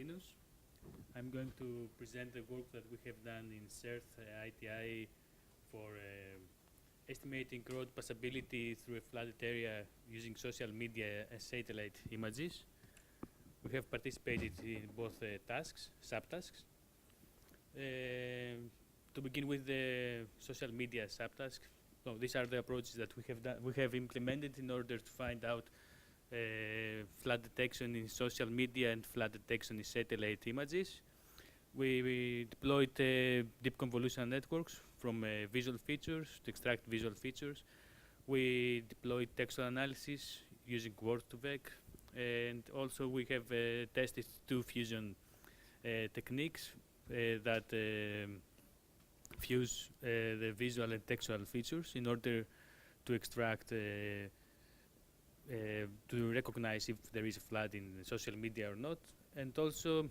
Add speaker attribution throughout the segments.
Speaker 1: Konstantinos. I'm going to present the work that we have done in CERT ITI for estimating road passability through a flooded area using social media and satellite images. We have participated in both subtasks. To begin with the social media subtask, so these are the approaches that we have implemented in order to find out flood detection in social media and flood detection in satellite images. We deployed deep convolutional networks from visual features to extract visual features. We deployed textual analysis using Word2Vec, and also we have tested two fusion techniques that fuse the visual and textual features in order to extract to recognize if there is a flood in social media or not. And also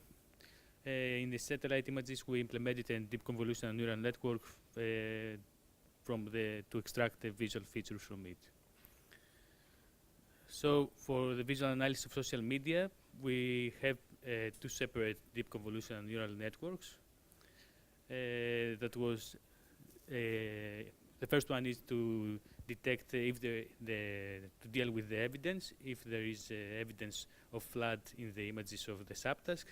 Speaker 1: in the satellite images we implemented a deep convolutional neural network to extract the visual features from it. So for the visual analysis of social media, we have two separate deep convolutional neural networks. The first one is to detect if to deal with the evidence, if there is evidence of flood in the images of the subtask.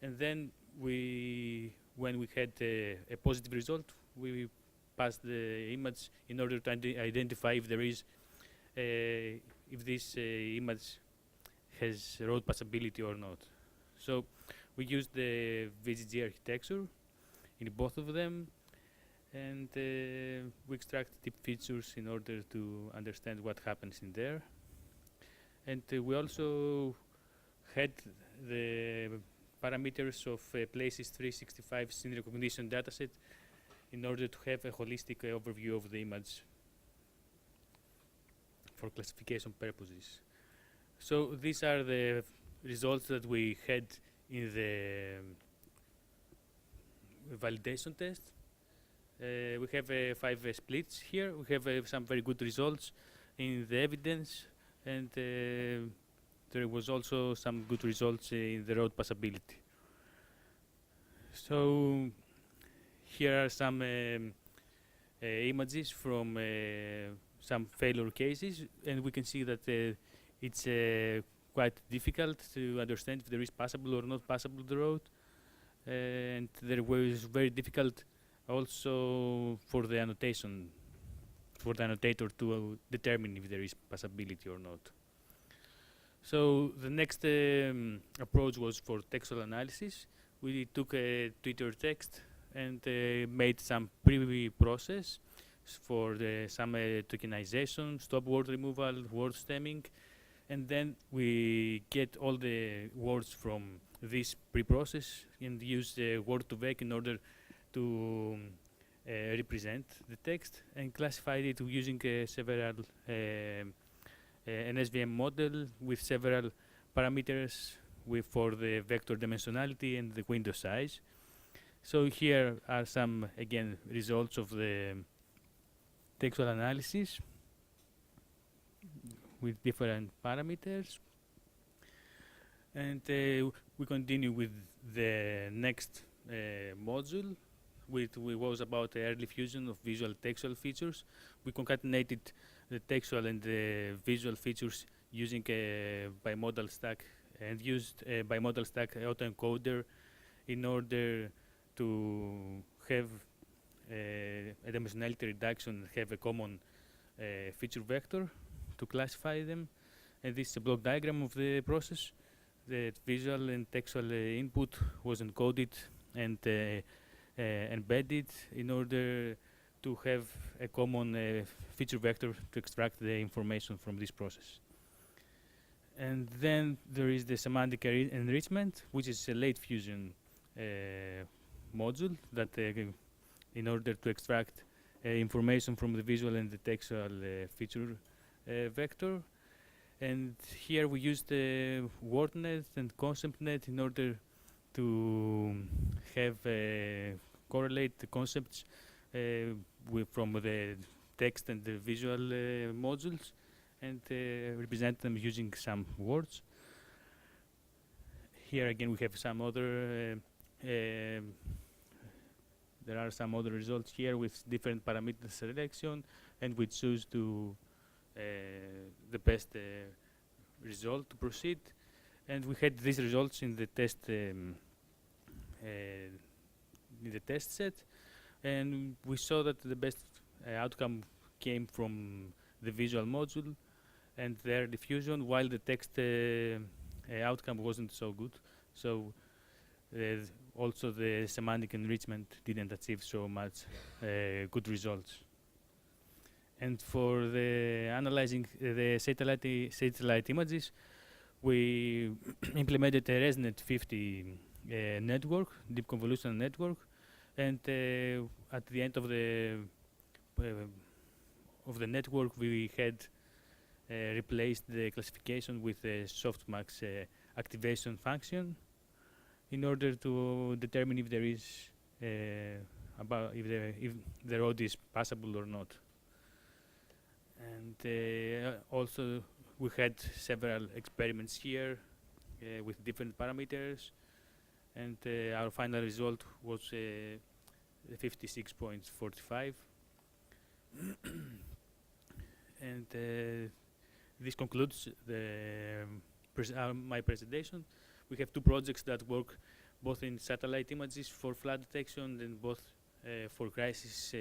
Speaker 1: And then when we had a positive result, we passed the image in order to identify if there is if this image has road passability or not. So we used the VGG architecture in both of them, and we extract deep features in order to understand what happens in there. And we also had the parameters of Places 365 scene recognition dataset in order to have a holistic overview of the image for classification purposes. So these are the results that we had in the validation test. We have 5 splits here. We have some very good results in the evidence, and there was also some good results in the road passability. So here are some images from some failure cases, and we can see that it's quite difficult to understand if there is passable or not passable the road, and there was very difficult also for the annotation, for the annotator to determine if there is passability or not. So the next approach was for textual analysis. We took a Twitter text and made some pre-process for some tokenization, stop word removal, word stemming, and then we get all the words from this pre-process and use the Word2Vec in order to represent the text and classify it using several an SVM model with several parameters for the vector dimensionality and the window size. So here are some, again, results of the textual analysis with different parameters. And we continue with the next module, which was about early fusion of visual textual features. We concatenated the textual and the visual features using a bimodal stack and used a bimodal stack autoencoder in order to have a dimensionality reduction and have a common feature vector to classify them. And this is a block diagram of the process. The visual and textual input was encoded and embedded in order to have a common feature vector to extract the information from this process. And then there is the semantic enrichment, which is a late fusion module that in order to extract information from the visual and the textual feature vector. And here we used WordNet and ConceptNet in order to have correlate the concepts from the text and the visual modules and represent them using some words. here again we have some other there are some other results here with different parameter selection, and we choose to the best result to proceed. And we had these results in the test set, and we saw that the best outcome came from the visual module and their diffusion, while the text outcome wasn't so good. So also the semantic enrichment didn't achieve so much good results. And for the analyzing the satellite images, we implemented a ResNet 50 network, deep convolutional network, and at the end of the network, we had replaced the classification with a softmax activation function in order to determine if there is if the road is passable or not. And also we had several experiments here with different parameters, and our final result was 56.45. And this concludes my presentation. We have two projects that work both in satellite images for flood detection and both for crisis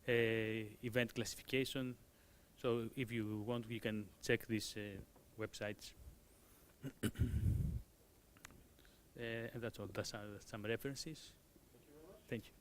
Speaker 1: event classification. So if you want, you can check these websites. And that's all. That's some references.
Speaker 2: Thank you very much.
Speaker 1: Thank you.